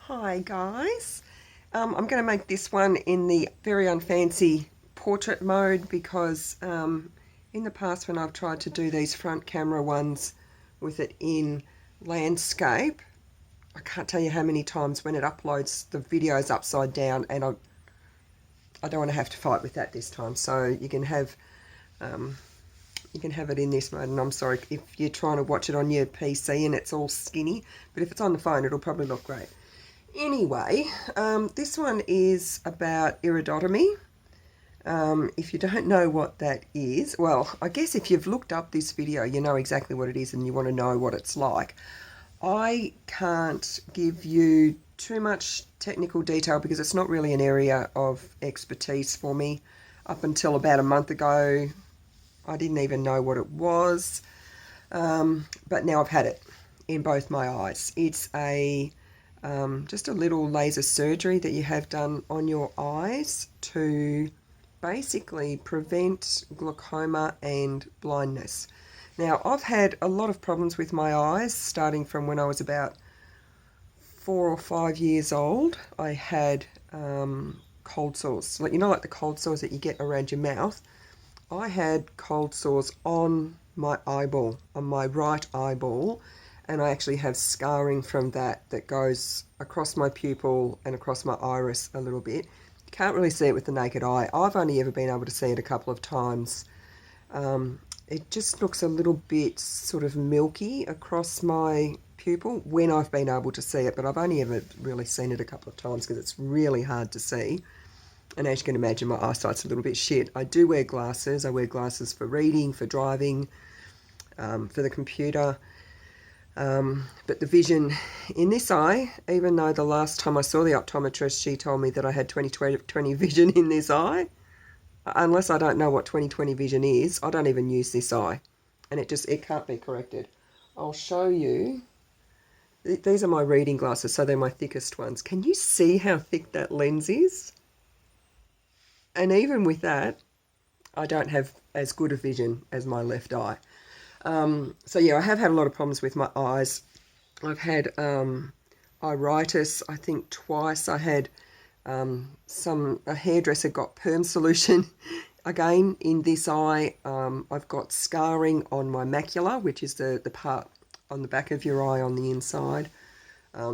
Hi guys, I'm going to make this one in the very unfancy portrait mode because in the past when I've tried to do these front camera ones with it in landscape, I can't tell you how many times when it uploads the videos upside down, and I don't want to have to fight with that this time. So um, you can have it in this mode, and I'm sorry if you're trying to watch it on your PC and it's all skinny, but if it's on the phone it'll probably look great. Anyway, this one is about iridotomy. If you don't know what that is, well, I guess if you've looked up this video, you know exactly what it is and you want to know what it's like. I can't give you too much technical detail because it's not really an area of expertise for me. Up until about a month ago, I didn't even know what it was, but now I've had it in both my eyes. It's just a little laser surgery that you have done on your eyes to basically prevent glaucoma and blindness. Now, I've had a lot of problems with my eyes starting from when I was about 4 or 5 years old. I had cold sores, like the cold sores that you get around your mouth. I had cold sores on my eyeball, on my right eyeball, and I actually have scarring from that goes across my pupil and across my iris a little bit. You can't really see it with the naked eye. I've only ever been able to see it a couple of times. It just looks a little bit sort of milky across my pupil when I've been able to see it, but I've only ever really seen it a couple of times because it's really hard to see. And as you can imagine, my eyesight's a little bit shit. I do wear glasses. I wear glasses for reading, for driving, for the computer. But the vision in this eye, even though the last time I saw the optometrist, she told me that I had 20/20 vision in this eye. Unless I don't know what 20/20 vision is, I don't even use this eye. And it can't be corrected. I'll show you. These are my reading glasses, so they're my thickest ones. Can you see how thick that lens is? And even with that, I don't have as good a vision as my left eye. So yeah, I have had a lot of problems with my eyes. I've had iritis, I think twice. I had a hairdresser got perm solution again in this eye. I've got scarring on my macula, which is the part on the back of your eye on the inside.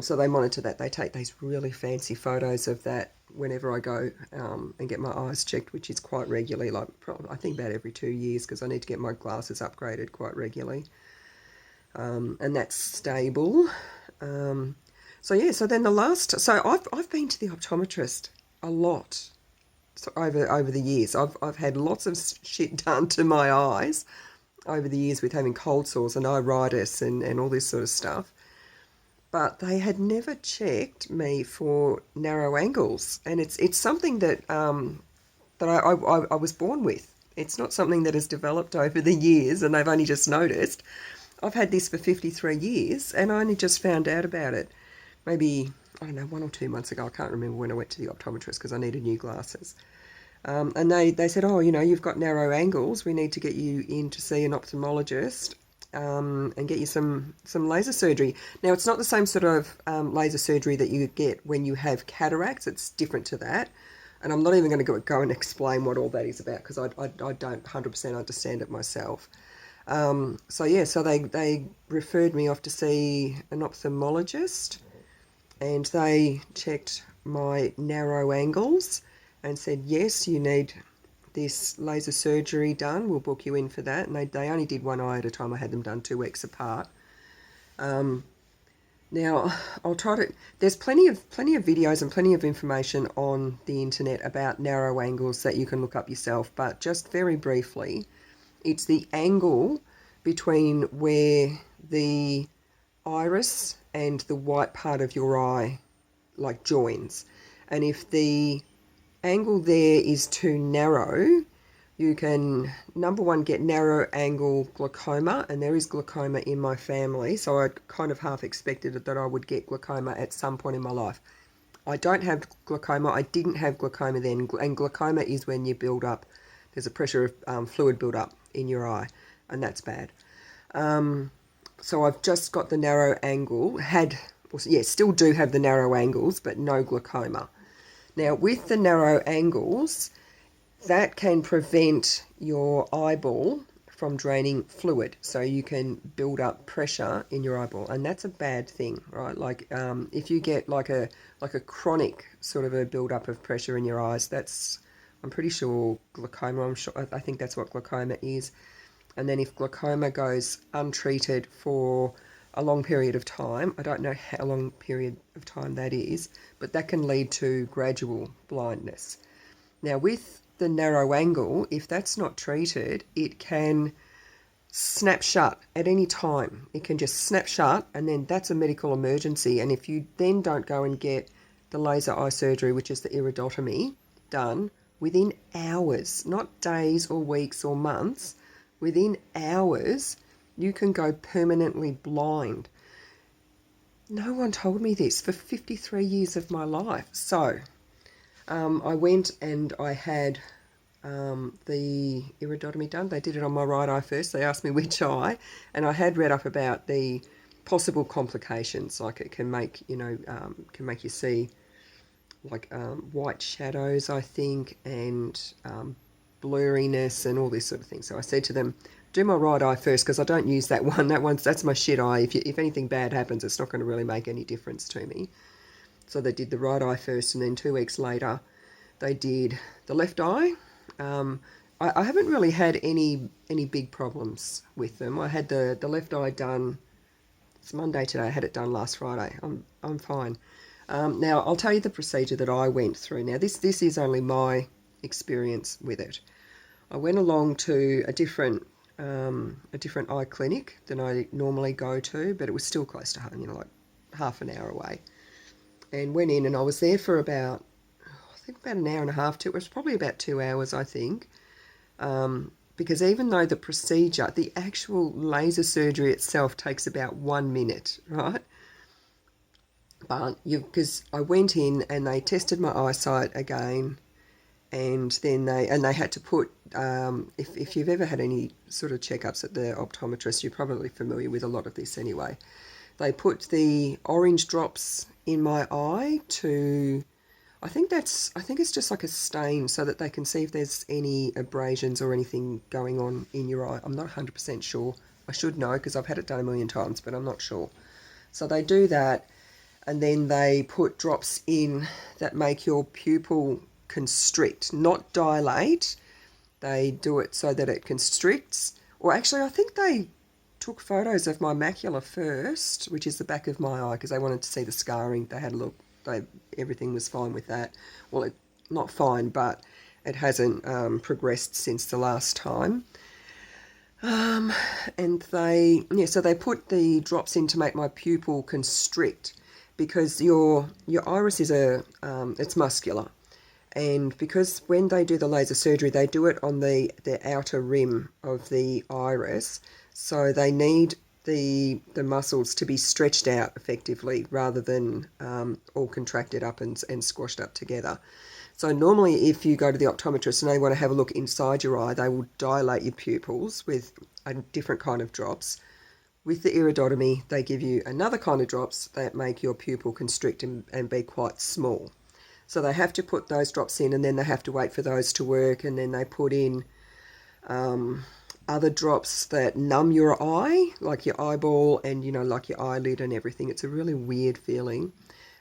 So they monitor that. They take these really fancy photos of that whenever I go and get my eyes checked, which is quite regularly, like I think about every 2 years, because I need to get my glasses upgraded quite regularly. And that's stable. So yeah, so then I've been to the optometrist a lot over the years. I've had lots of shit done to my eyes over the years with having cold sores and iritis and all this sort of stuff. But they had never checked me for narrow angles, and it's something that I was born with. It's not something that has developed over the years, and they've only just noticed. I've had this for 53 years, and I only just found out about it maybe, I don't know, 1 or 2 months ago. I can't remember when I went to the optometrist because I needed new glasses. And they said, oh, you've got narrow angles. We need to get you in to see an ophthalmologist and get you some laser surgery. Now, it's not the same sort of laser surgery that you get when you have cataracts. It's different to that. And I'm not even going to go and explain what all that is about because I don't 100% understand it myself. So they referred me off to see an ophthalmologist, and they checked my narrow angles and said, yes, you need this laser surgery done. We'll book you in for that. And they only did one eye at a time. I had them done 2 weeks apart. Now, I'll try to... There's plenty of videos and plenty of information on the internet about narrow angles that you can look up yourself. But just very briefly, it's the angle between where the iris and the white part of your eye like joins. And if the angle there is too narrow, you can, number one, get narrow angle glaucoma, and there is glaucoma in my family, so I kind of half expected that I would get glaucoma at some point in my life. I don't have glaucoma. I didn't have glaucoma then, and glaucoma is when you build up, there's a pressure of fluid build up in your eye, and that's bad. So I've just got the narrow angle, had yes, still do have the narrow angles, but no glaucoma. Now, with the narrow angles, that can prevent your eyeball from draining fluid, so you can build up pressure in your eyeball, and that's a bad thing, right? Like if you get like a chronic sort of a build up of pressure in your eyes, that's, I'm pretty sure glaucoma. I think that's what glaucoma is. And then if glaucoma goes untreated for a long period of time, I don't know how long period of time that is, but that can lead to gradual blindness. Now, with the narrow angle, if that's not treated, it can snap shut at any time. It can just snap shut, and then that's a medical emergency. And if you then don't go and get the laser eye surgery, which is the iridotomy, done within hours, not days or weeks or months, within hours, you can go permanently blind. No one told me this for 53 years of my life. So I went and I had the iridotomy done. They did it on my right eye first. They asked me which eye, and I had read up about the possible complications, like it can make, can make you see like white shadows, I think, and blurriness and all this sort of thing. So I said to them, do my right eye first, because I don't use that one. That's my shit eye. If anything bad happens, it's not going to really make any difference to me. So they did the right eye first, and then 2 weeks later, they did the left eye. I haven't really had any big problems with them. I had the left eye done. It's Monday today. I had it done last Friday. I'm fine. Now I'll tell you the procedure that I went through. Now this is only my experience with it. I went along to a different eye clinic than I normally go to, but it was still close to home, like half an hour away. And went in, and I was there for about an hour and a half. It was probably about 2 hours, I think. Because even though the procedure, the actual laser surgery itself takes about 1 minute, right? But because I went in and they tested my eyesight again, and then they had to put, if you've ever had any sort of checkups at the optometrist, you're probably familiar with a lot of this anyway. They put the orange drops in my eye to, I think it's just like a stain, so that they can see if there's any abrasions or anything going on in your eye. I'm not 100% sure. I should know because I've had it done a million times, but I'm not sure. So they do that, and then they put drops in that make your pupil constrict, not dilate. They do it so that it constricts. Or actually, I think they took photos of my macula first, which is the back of my eye, because they wanted to see the scarring. They had a look. Everything was fine with that. Well, not fine, but it hasn't progressed since the last time. And so they put the drops in to make my pupil constrict, because your iris is it's muscular, and because when they do the laser surgery, they do it on the outer rim of the iris, so they need the muscles to be stretched out effectively rather than all contracted up and squashed up together. So normally if you go to the optometrist and they want to have a look inside your eye, they will dilate your pupils with a different kind of drops. With the iridotomy, they give you another kind of drops that make your pupil constrict and be quite small. So they have to put those drops in, and then they have to wait for those to work, and then they put in other drops that numb your eye, like your eyeball and, like your eyelid and everything. It's a really weird feeling.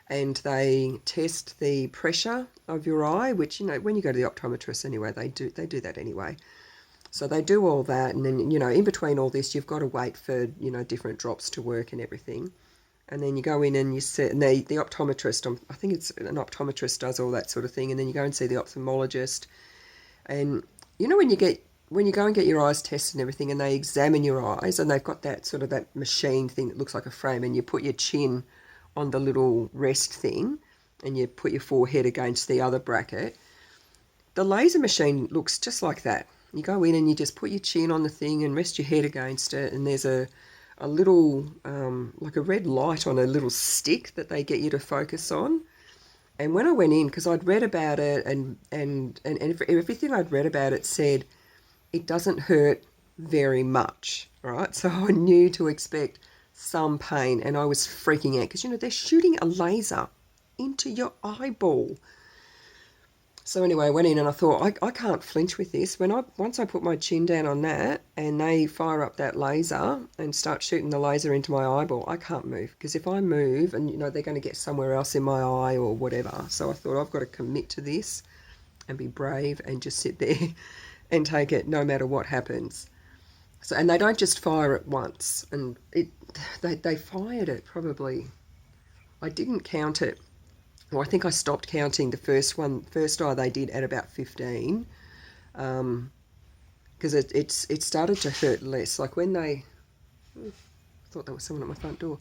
And they test the pressure of your eye, which, when you go to the optometrist anyway, they do that anyway. So they do all that, and then, in between all this, you've got to wait for, different drops to work and everything. And then you go in and you sit, and the optometrist, I think it's an optometrist does all that sort of thing, and then you go and see the ophthalmologist. And, when you go and get your eyes tested and everything, and they examine your eyes, and they've got that sort of that machine thing that looks like a frame, and you put your chin on the little rest thing, and you put your forehead against the other bracket. The laser machine looks just like that. You go in and you just put your chin on the thing and rest your head against it, and there's a little, like a red light on a little stick that they get you to focus on. And when I went in, because I'd read about it, and everything I'd read about it said it doesn't hurt very much, right? So I knew to expect some pain, and I was freaking out because, you know, they're shooting a laser into your eyeball. So anyway, I went in and I thought, I can't flinch with this. Once I put my chin down on that and they fire up that laser and start shooting the laser into my eyeball, I can't move. Because if I move and, you know, they're going to get somewhere else in my eye or whatever. So I thought, I've got to commit to this and be brave and just sit there and take it no matter what happens. So, and they don't just fire it once. And they fired it probably, I didn't count it. Well, I think I stopped counting the first eye they did at about 15, because it started to hurt less. Like when I thought there was someone at my front door.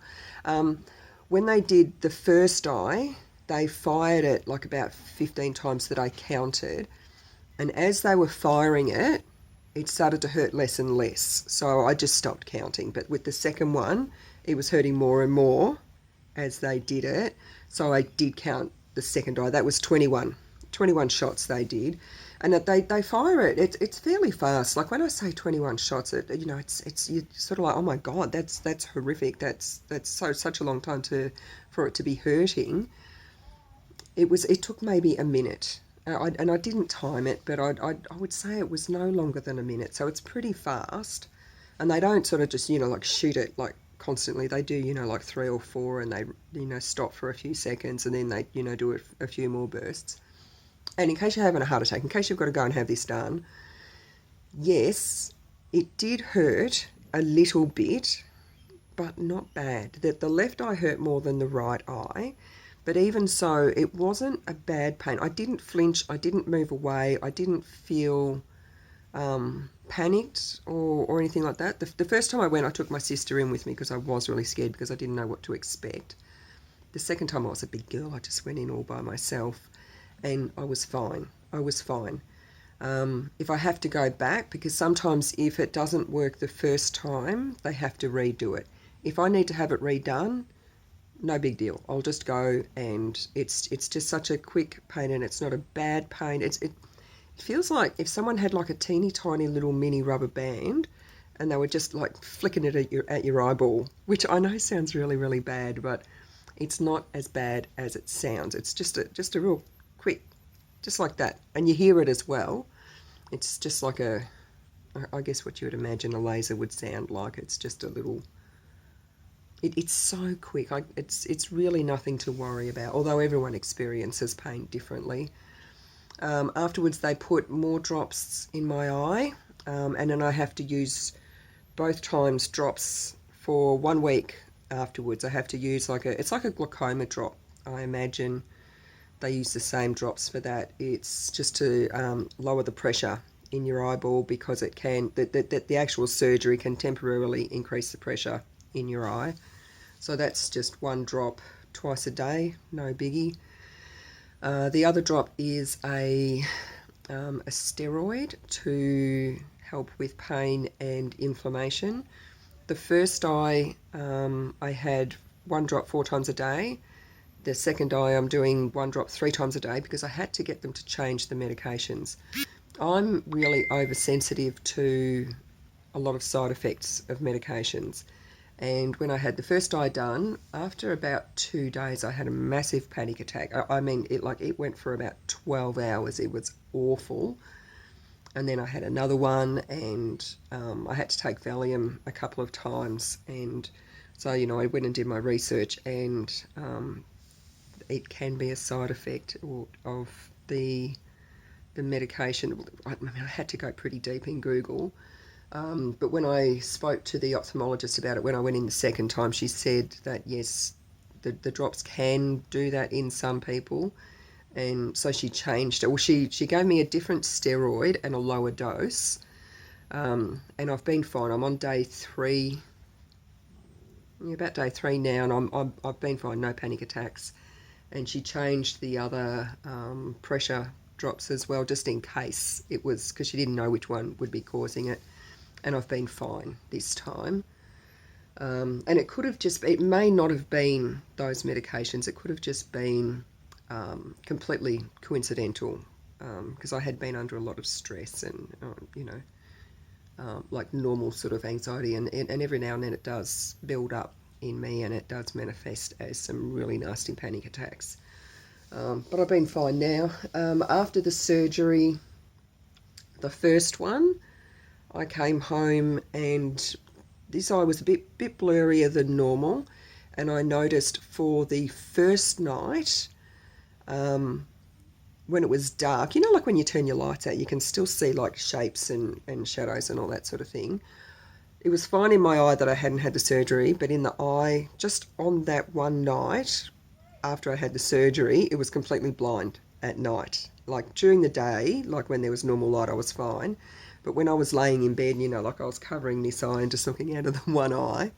When they did the first eye, they fired it like about 15 times that I counted, and as they were firing it, it started to hurt less and less. So I just stopped counting. But with the second one, it was hurting more and more as they did it. So I did count the second eye. That was 21 shots they did. And that they fire it. It's fairly fast. Like when I say 21 shots, you know, it's you're sort of like, oh my God, that's horrific. That's such a long time for it to be hurting. It took maybe a minute. And I didn't time it, but I would say it was no longer than a minute. So it's pretty fast. And they don't sort of just, you know, like shoot it like constantly. They do, you know, like 3 or 4, and they, you know, stop for a few seconds, and then they, you know, do a few more bursts. And in case you're having a heart attack, in case you've got to go and have this done, yes, it did hurt a little bit, but not bad. That the left eye hurt more than the right eye. But even so, it wasn't a bad pain. I didn't flinch. I didn't move away. I didn't feel panicked or anything like that. The first time I went, I took my sister in with me because I was really scared because I didn't know what to expect. The second time I was a big girl. I just went in all by myself and I was fine. I was fine. If I have to go back, because sometimes if it doesn't work the first time, they have to redo it. If I need to have it redone, no big deal. I'll just go, and it's just such a quick pain, and it's not a bad pain. It feels like if someone had like a teeny tiny little mini rubber band and they were just like flicking it at your eyeball, which I know sounds really, really bad, but it's not as bad as it sounds. It's just a real quick, just like that. And you hear it as well. It's just like I guess what you would imagine a laser would sound like. It's just a little, it's so quick. It's really nothing to worry about, although everyone experiences pain differently. Afterwards, they put more drops in my eye, and then I have to use both times drops for 1 week afterwards. I have to use it's like a glaucoma drop. I imagine they use the same drops for that. It's just to lower the pressure in your eyeball, because it can, the actual surgery can temporarily increase the pressure in your eye. So that's just 1 drop twice a day, no biggie. The other drop is a steroid to help with pain and inflammation. The first eye, I had 1 drop 4 times a day. The second eye, I'm doing 1 drop 3 times a day because I had to get them to change the medications. I'm really oversensitive to a lot of side effects of medications. And when I had the first eye done, after about 2 days, I had a massive panic attack. I mean, it went for about 12 hours. It was awful. And then I had another one, and I had to take Valium a couple of times. And so, you know, I went and did my research, and it can be a side effect of the medication. I mean, I had to go pretty deep in Google. But when I spoke to the ophthalmologist about it, when I went in the second time, she said that yes, the drops can do that in some people. And so she changed it. Well, she gave me a different steroid and a lower dose. And I've been fine. I'm on day 3, about day 3 now, and I've been fine, no panic attacks. And she changed the other pressure drops as well, just in case it was, because she didn't know which one would be causing it. And I've been fine this time. And it may not have been those medications. It could have just been completely coincidental, because I had been under a lot of stress and, like normal sort of anxiety, and every now and then it does build up in me, and it does manifest as some really nasty panic attacks. But I've been fine now. After the surgery, the first one, I came home and this eye was a bit blurrier than normal, and I noticed for the first night, when it was dark, you know, like when you turn your lights out, you can still see like shapes and shadows and all that sort of thing. It was fine in my eye that I hadn't had the surgery, but in the eye, just on that one night after I had the surgery, it was completely blind at night. Like during the day, like when there was normal light, I was fine. But when I was laying in bed, you know, like I was covering this eye and just looking out of the one eye,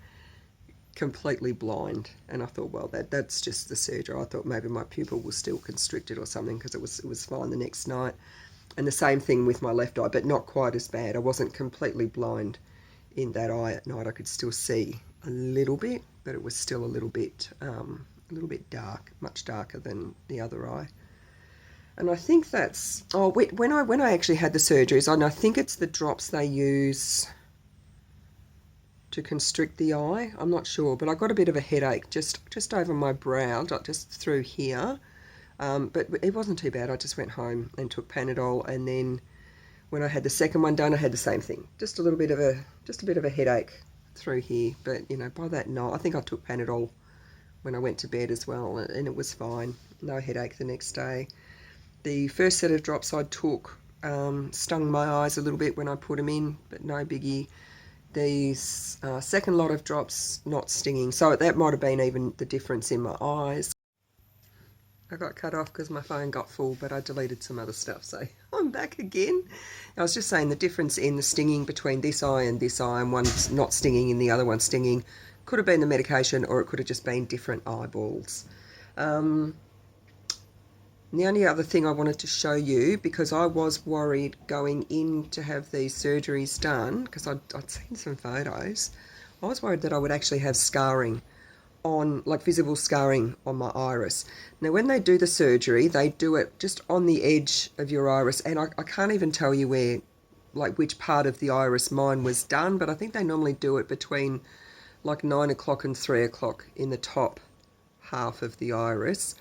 completely blind. And I thought, well, that's just the surgery. I thought maybe my pupil was still constricted or something, because it was fine the next night. And the same thing with my left eye, but not quite as bad. I wasn't completely blind in that eye at night. I could still see a little bit, but it was still a little bit dark, much darker than the other eye. And I think that's, when I actually had the surgeries, and I think it's the drops they use to constrict the eye. I'm not sure, but I got a bit of a headache just over my brow, just through here. But it wasn't too bad. I just went home and took Panadol, and then when I had the second one done, I had the same thing. Just a bit of a headache through here. But you know, by that night, I think I took Panadol when I went to bed as well, and it was fine. No headache the next day. The first set of drops I took stung my eyes a little bit when I put them in, but no biggie. These second lot of drops not stinging, so that might have been even the difference in my eyes. I got cut off because my phone got full, but I deleted some other stuff, so I'm back again. I was just saying the difference in the stinging between this eye, and one's not stinging and the other one's stinging, could have been the medication, or it could have just been different eyeballs. The only other thing I wanted to show you, because I was worried going in to have these surgeries done, because I'd seen some photos, I was worried that I would actually have scarring on, like visible scarring on my iris. Now when they do the surgery, they do it just on the edge of your iris, and I can't even tell you where, like which part of the iris mine was done, but I think they normally do it between like 9 o'clock and 3 o'clock in the top half of the iris.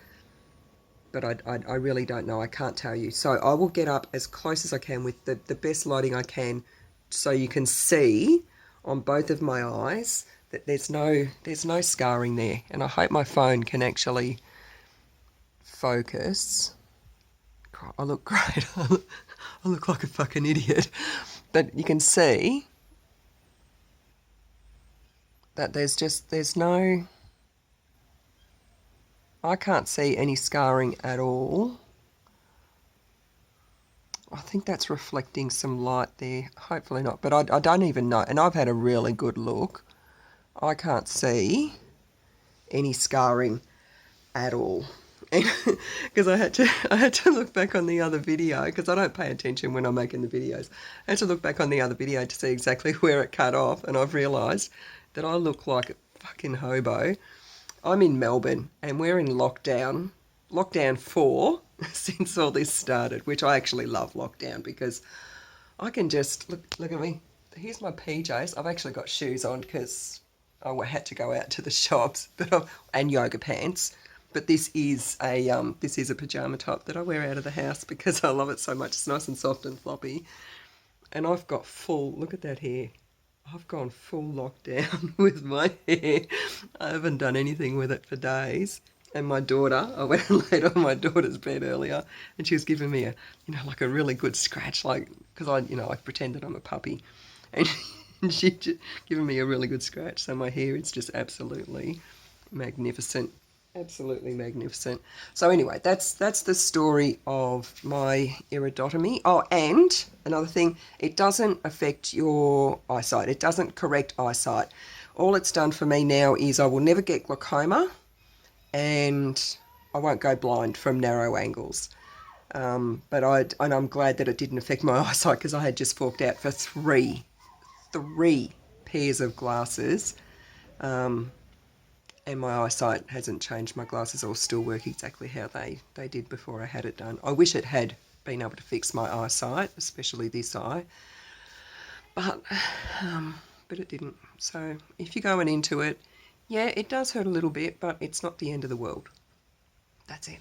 But I really don't know. I can't tell you. So I will get up as close as I can with the best lighting I can, so you can see on both of my eyes that there's no scarring there. And I hope my phone can actually focus. I look great. I look like a fucking idiot. But you can see that there's no, I can't see any scarring at all. I think that's reflecting some light there. Hopefully not, but I don't even know. And I've had a really good look. I can't see any scarring at all. Because I had to look back on the other video, because I don't pay attention when I'm making the videos. I had to look back on the other video to see exactly where it cut off, and I've realised that I look like a fucking hobo. I'm in Melbourne and we're in lockdown 4 since all this started, which I actually love lockdown, because I can just look at me. Here's my PJs. I've actually got shoes on because I had to go out to the shops, and yoga pants. But this is a pajama top that I wear out of the house because I love it so much. It's nice and soft and floppy. And I've got full, look at that hair. I've gone full lockdown with my hair. I haven't done anything with it for days. And my daughter, I went and laid on my daughter's bed earlier, and she was giving me like a really good scratch, because I pretend that I'm a puppy. And she'd given me a really good scratch. So my hair is just absolutely magnificent. Absolutely magnificent. So anyway, that's the story of my iridotomy. Oh, and another thing, it doesn't affect your eyesight. It doesn't correct eyesight. All it's done for me now is I will never get glaucoma, and I won't go blind from narrow angles. But I'm glad that it didn't affect my eyesight, because I had just forked out for three pairs of glasses. And my eyesight hasn't changed. My glasses all still work exactly how they did before I had it done. I wish it had been able to fix my eyesight, especially this eye, but it didn't. So if you're going into it, Yeah, it does hurt a little bit, but it's not the end of the world. That's it.